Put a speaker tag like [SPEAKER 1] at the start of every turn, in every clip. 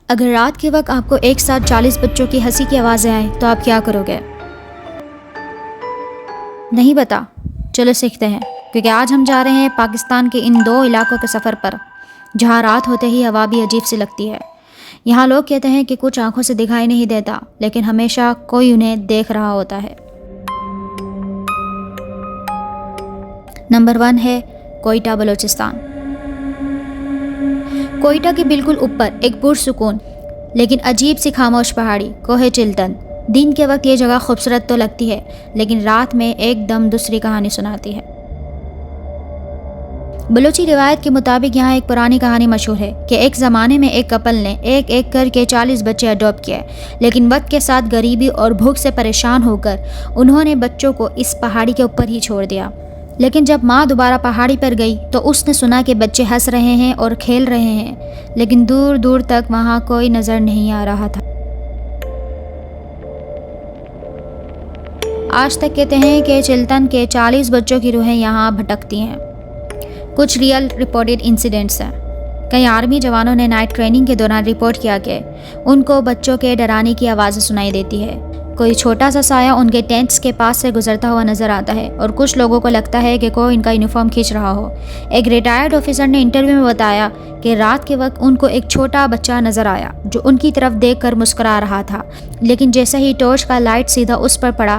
[SPEAKER 1] अगर रात के वक्त आपको एक साथ 40 बच्चों की हंसी की आवाज़ें आए तो आप क्या करोगे? नहीं पता? चलो सीखते हैं, क्योंकि आज हम जा रहे हैं पाकिस्तान के इन दो इलाकों के सफ़र पर, जहाँ रात होते ही हवा भी अजीब सी लगती है। यहाँ लोग कहते हैं कि कुछ आंखों से दिखाई नहीं देता, लेकिन हमेशा कोई उन्हें देख रहा होता है। नंबर 1 है कोयटा, बलूचिस्तान। कोयटा के बिल्कुल ऊपर एक पुरसुकून लेकिन अजीब सी खामोश पहाड़ी कोहे चिल्तन। दिन के वक्त ये जगह खूबसूरत तो लगती है, लेकिन रात में एकदम दूसरी कहानी सुनाती है। बलूची रिवायत के मुताबिक यहाँ एक पुरानी कहानी मशहूर है कि एक ज़माने में एक कपल ने एक एक करके 40 बच्चे अडॉप्ट किए, लेकिन वक्त के साथ गरीबी और भूख से परेशान होकर उन्होंने बच्चों को इस पहाड़ी के ऊपर ही छोड़ दिया। लेकिन जब माँ दोबारा पहाड़ी पर गई तो उसने सुना कि बच्चे हंस रहे हैं और खेल रहे हैं, लेकिन दूर दूर तक वहाँ कोई नज़र नहीं आ रहा था। आज तक कहते हैं कि चिल्तन के 40 बच्चों की रूहें यहाँ भटकती हैं। कुछ रियल रिपोर्टेड इंसिडेंट्स हैं। कई आर्मी जवानों ने नाइट ट्रेनिंग के दौरान रिपोर्ट किया कि उनको बच्चों के डराने की आवाज़ें सुनाई देती है। कोई छोटा सा साया उनके टेंट्स के पास से गुजरता हुआ नजर आता है और कुछ लोगों को लगता है कि कोई इनका यूनिफॉर्म खींच रहा हो। एक रिटायर्ड ऑफिसर ने इंटरव्यू में बताया कि रात के वक्त उनको एक छोटा बच्चा नजर आया जो उनकी तरफ देखकर मुस्कुरा रहा था, लेकिन जैसे ही टॉर्च का लाइट सीधा उस पर पड़ा,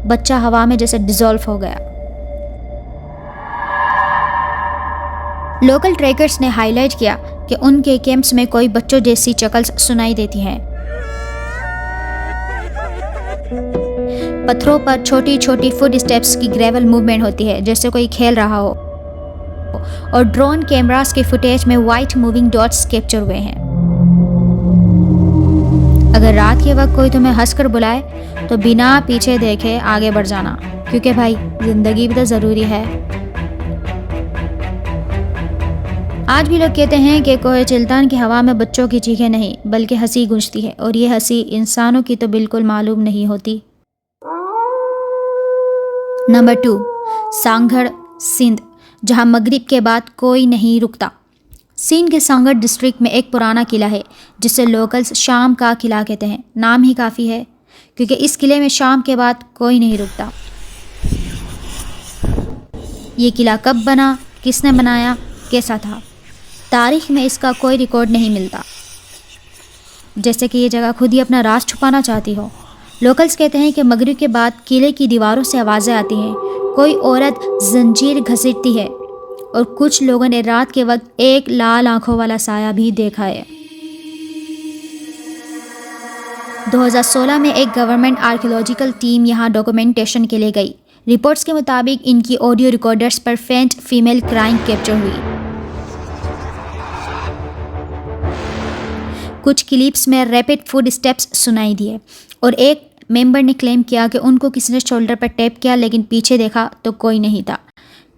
[SPEAKER 1] बच्चा हवा में जैसे डिसॉल्व हो गया। लोकल ट्रैकर्स ने हाईलाइट किया कि उनके कैंप्स में कोई बच्चों जैसी शक्ल्स सुनाई देती हैं। पत्थरों पर छोटी छोटी फुट स्टेप्स की ग्रेवल मूवमेंट होती है जैसे कोई खेल रहा हो, और ड्रोन कैमरास के फुटेज में वाइट मूविंग डॉट्स कैप्चर हुए हैं। अगर रात के वक्त कोई तुम्हें हंसकर बुलाए तो बिना पीछे देखे आगे बढ़ जाना, क्योंकि भाई जिंदगी भी तो ज़रूरी है। आज भी लोग कहते हैं कि कोहे चिल्तन की हवा में बच्चों की चीखें नहीं बल्कि हंसी गूंजती है, और ये हंसी इंसानों की तो बिल्कुल मालूम नहीं होती। नंबर 2, सांगड़, सिंध, जहां मगरिब के बाद कोई नहीं रुकता। सिंध के सांगड़ डिस्ट्रिक्ट में एक पुराना किला है जिसे लोकल्स शाम का किला कहते हैं। नाम ही काफ़ी है, क्योंकि इस किले में शाम के बाद कोई नहीं रुकता। ये किला कब बना, किसने बनाया, कैसा था, तारीख में इसका कोई रिकॉर्ड नहीं मिलता, जैसे कि ये जगह खुद ही अपना राज छुपाना चाहती हो। लोकल्स कहते हैं कि मगरिब के बाद किले की दीवारों से आवाज़ें आती हैं, कोई औरत जंजीर घसीटती है, और कुछ लोगों ने रात के वक्त एक लाल आंखों वाला साया भी देखा है। 2016 में एक गवर्नमेंट आर्कियोलॉजिकल टीम यहाँ डॉक्यूमेंटेशन के लिए गई। रिपोर्ट्स के मुताबिक इनकी ऑडियो रिकॉर्डर्स पर फेंट फीमेल क्राइंग कैप्चर हुई। कुछ क्लिप्स में रैपिड फुट स्टेप्स सुनाई दिए, और एक मेंबर ने क्लेम किया कि उनको किसी ने शोल्डर पर टैप किया, लेकिन पीछे देखा तो कोई नहीं था।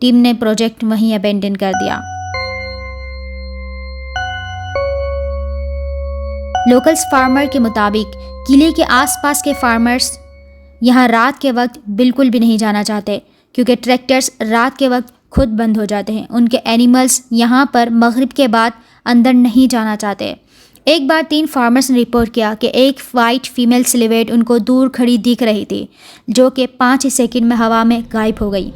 [SPEAKER 1] टीम ने प्रोजेक्ट वहीं अबेंडन कर दिया। लोकल्स फार्मर के मुताबिक किले के आसपास के फार्मर्स यहाँ रात के वक्त बिल्कुल भी नहीं जाना चाहते, क्योंकि ट्रैक्टर्स रात के वक्त खुद बंद हो जाते हैं। उनके एनिमल्स यहाँ पर मगरिब के बाद अंदर नहीं जाना चाहते। एक बार 3 फार्मर्स ने रिपोर्ट किया कि एक वाइट फीमेल सिलुएट उनको दूर खड़ी दिख रही थी, जो कि 5 सेकंड में हवा में गायब हो गई।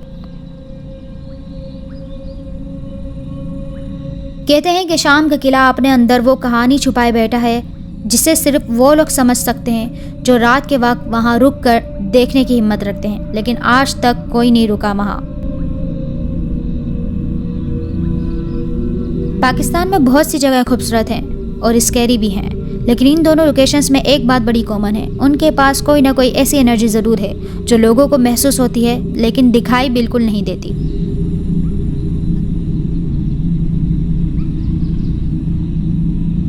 [SPEAKER 1] कहते हैं कि शाम का किला अपने अंदर वो कहानी छुपाए बैठा है जिसे सिर्फ वो लोग समझ सकते हैं जो रात के वक्त वहाँ रुक कर देखने की हिम्मत रखते हैं, लेकिन आज तक कोई नहीं रुका वहाँ। पाकिस्तान में बहुत सी जगह खूबसूरत हैं और स्कैरी भी हैं, लेकिन इन दोनों लोकेशंस में एक बात बड़ी कॉमन है, उनके पास कोई ना कोई ऐसी एनर्जी ज़रूर है जो लोगों को महसूस होती है लेकिन दिखाई बिल्कुल नहीं देती।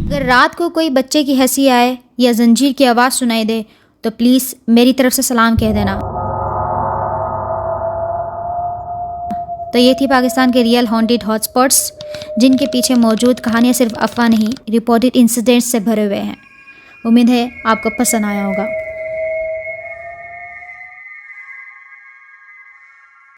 [SPEAKER 1] अगर रात को कोई बच्चे की हंसी आए या जंजीर की आवाज़ सुनाई दे तो प्लीज़ मेरी तरफ से सलाम कह देना। तो ये थी पाकिस्तान के रियल हॉन्टेड हॉटस्पॉट्स, जिनके पीछे मौजूद कहानियाँ सिर्फ अफवाह नहीं, रिपोर्टेड इंसिडेंट्स से भरे हुए हैं। उम्मीद है आपको पसंद आया होगा।